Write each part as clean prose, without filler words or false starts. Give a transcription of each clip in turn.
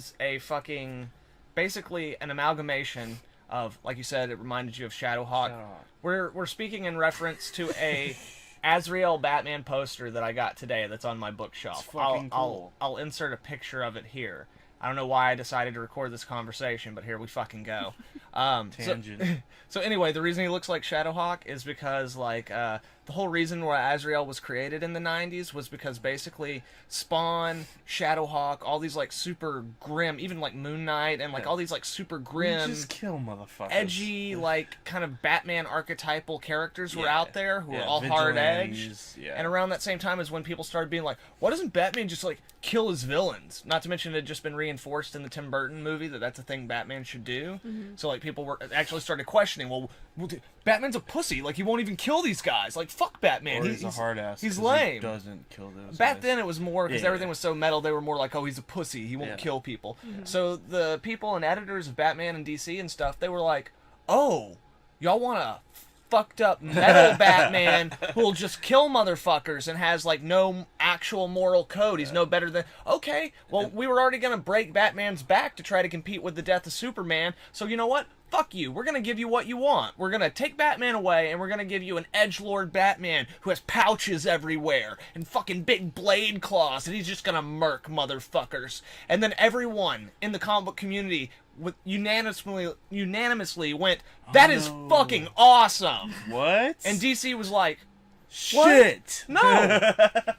is a fucking, basically an amalgamation of, like you said, it reminded you of Shadowhawk. We're speaking in reference to a Azrael Batman poster that I got today that's on my bookshelf. It's fucking cool. I'll insert a picture of it here. I don't know why I decided to record this conversation, but here we fucking go. Tangent. So anyway, the reason he looks like Shadowhawk is because, like, the whole reason why Azrael was created in the 90s was because basically Spawn, Shadowhawk, all these, like, super grim, even, like, Moon Knight, and, like, all these, like, super grim, just kill motherfuckers. edgy, like, kind of Batman archetypal characters were out there who were all hard-edged. Yeah. And around that same time is when people started being like, why doesn't Batman just, like, kill his villains? Not to mention it had just been reinforced in the Tim Burton movie that that's a thing Batman should do. So, like, people were actually started questioning, well, Batman's a pussy. Like, he won't even kill these guys. Like, fuck Batman. Or he's a hard ass. He's lame. He doesn't kill those Back guys. then it was more, because everything was so metal, they were more like, oh, he's a pussy. He won't kill people. So the people and editors of Batman and DC and stuff, they were like, oh, y'all want a fucked up metal Batman who'll just kill motherfuckers and has, like, no actual moral code. He's no better than... Okay, well, we were already going to break Batman's back to try to compete with the death of Superman, so you know what? Fuck you. We're going to give you what you want. We're going to take Batman away, and we're going to give you an edgelord Batman who has pouches everywhere and fucking big blade claws, and he's just going to murk motherfuckers. And then everyone in the comic book community unanimously went, that is fucking awesome. What? And DC was like, shit. No,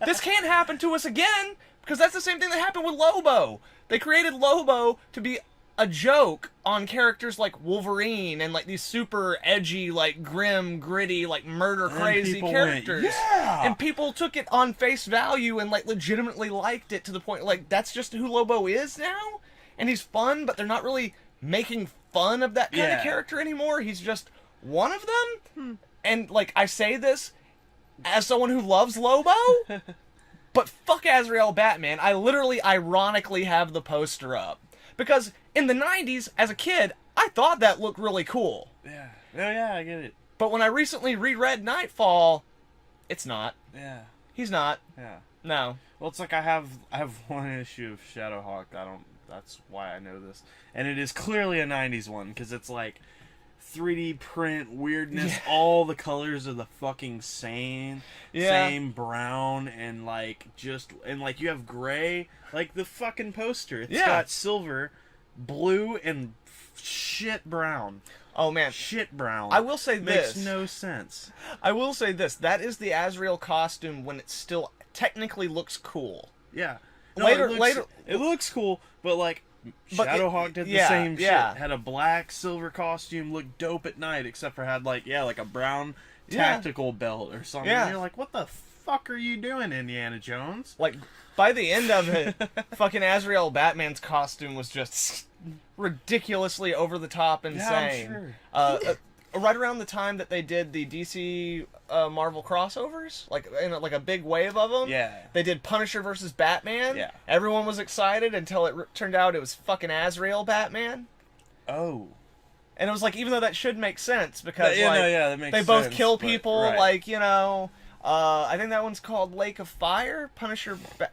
this can't happen to us again, because that's the same thing that happened with Lobo. They created Lobo to be a joke on characters like Wolverine and, like, these super edgy, like, grim, gritty, like, murder crazy characters. And people took it on face value and, like, legitimately liked it to the point, like, that's just who Lobo is now? And he's fun, but they're not really making fun of that kind of character anymore. He's just one of them. And, like, I say this as someone who loves Lobo, but fuck Azrael Batman. I literally ironically have the poster up. Because in the 90s, as a kid, I thought that looked really cool. Yeah. Oh, yeah, I get it. But when I recently reread Nightfall, it's not. Yeah. He's not. Yeah. No. Well, it's like I have one issue of Shadowhawk. That's why I know this. And it is clearly a 90s one, because it's like 3D print weirdness. All the colors are the fucking same brown, and like you have gray, like the fucking poster. It's got silver, blue, and shit brown. Oh man, shit brown. I will say this makes no sense. I will say this. That is the Azrael costume when it still technically looks cool. Yeah. No, later, it looks cool, but like. Shadowhawk did the same shit. Had a black silver costume, looked dope at night, except for had like a brown tactical belt or something. And you're like, what the fuck are you doing, Indiana Jones? Like, by the end of it, fucking Azrael Batman's costume was just ridiculously over the top insane. I'm sure. Right around the time that they did the DC Marvel crossovers, like in a big wave of them, they did Punisher versus Batman. Yeah. Everyone was excited until it turned out it was fucking Azrael Batman. Oh. And it was like, even though that should make sense, because that makes they both sense, kill people, right. like, you know, I think that one's called Lake of Fire,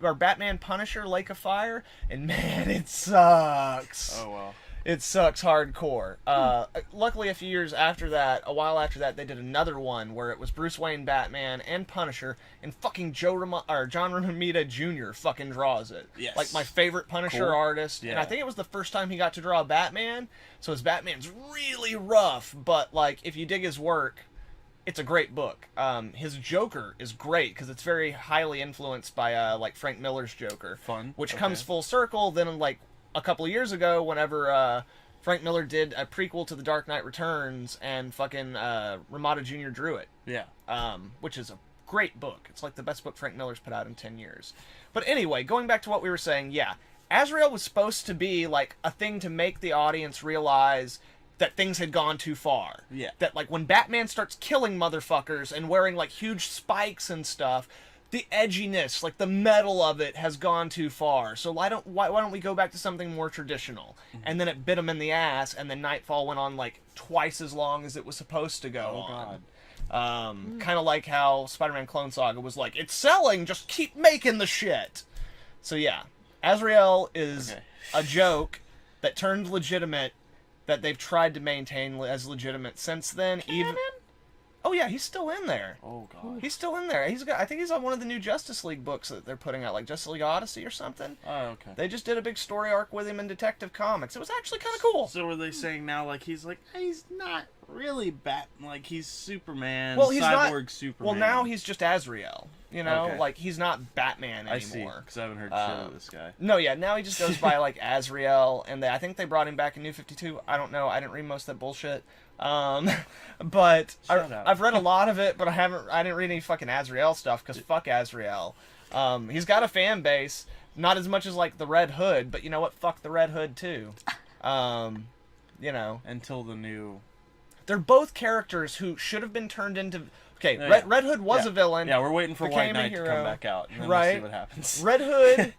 or Batman Punisher Lake of Fire, and man, it sucks. Oh, well. It sucks hardcore. Luckily, a while after that, they did another one where it was Bruce Wayne Batman and Punisher, and fucking John Romita Jr. fucking draws it. Yes. Like, my favorite Punisher artist. And I think it was the first time he got to draw Batman, so his Batman's really rough, but, like, if you dig his work, it's a great book. His Joker is great, because it's very highly influenced by, like, Frank Miller's Joker. Fun. Which comes full circle, then, like, a couple of years ago, whenever Frank Miller did a prequel to The Dark Knight Returns, and fucking Ramada Jr. drew it. Yeah. Which is a great book. It's like the best book Frank Miller's put out in 10 years. But anyway, going back to what we were saying, Azrael was supposed to be like a thing to make the audience realize that things had gone too far. Yeah. That, like, when Batman starts killing motherfuckers and wearing, like, huge spikes and stuff, the edginess, like the metal of it, has gone too far. So why don't we go back to something more traditional? And then it bit him in the ass, and then Nightfall went on like twice as long as it was supposed to go on. God. Kind of like how Spider-Man Clone Saga was like, it's selling, just keep making the shit. So yeah, Azrael is a joke that turned legitimate, that they've tried to maintain as legitimate since then. Canon? Oh yeah, he's still in there. Oh god. He's still in there. I think he's on one of the new Justice League books that they're putting out, like Justice League Odyssey or something. Oh, okay. They just did a big story arc with him in Detective Comics. It was actually kind of cool. So were they saying now, like, he's not really like, he's Superman, Well, he's Cyborg not, Superman. Well, now he's just Azrael. You know, Okay. like, he's not Batman anymore. I see, because I haven't heard shit of this guy. No, yeah, now he just goes by, like, Azrael, and I think they brought him back in New 52. I don't know. I didn't read most of that bullshit. But Shout out. I've read a lot of it, but I didn't read any fucking Azrael stuff, because fuck Azrael. He's got a fan base, not as much as, like, the Red Hood, but you know what? Fuck the Red Hood, too. You know. Until the new... They're both characters who should have been turned into... Okay, Oh, Red Hood was Yeah. a villain. Yeah, we're waiting for White became a Knight to hero. come back out, and then Right. we'll see what happens. Red Hood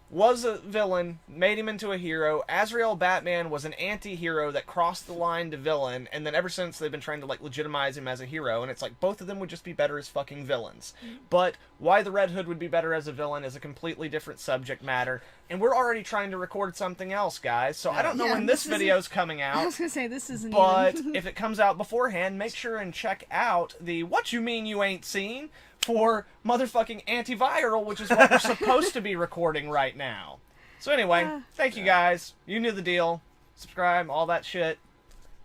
was a villain, made him into a hero. Azrael Batman was an anti-hero that crossed the line to villain, and then ever since they've been trying to, like, legitimize him as a hero, and it's like both of them would just be better as fucking villains. But why the Red Hood would be better as a villain is a completely different subject matter, and we're already trying to record something else, guys, so I don't know Yeah, when this this isn't- video's coming I out. was gonna say this isn't But even. if it comes out beforehand, make sure and check out the What You Mean You Ain't Seen for motherfucking Antiviral, which is what we're supposed to be recording right now. So anyway, thank you guys. You knew the deal. Subscribe, all that shit.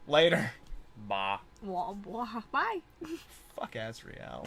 Later. Bah. Blah, blah, bye. Fuck Azrael.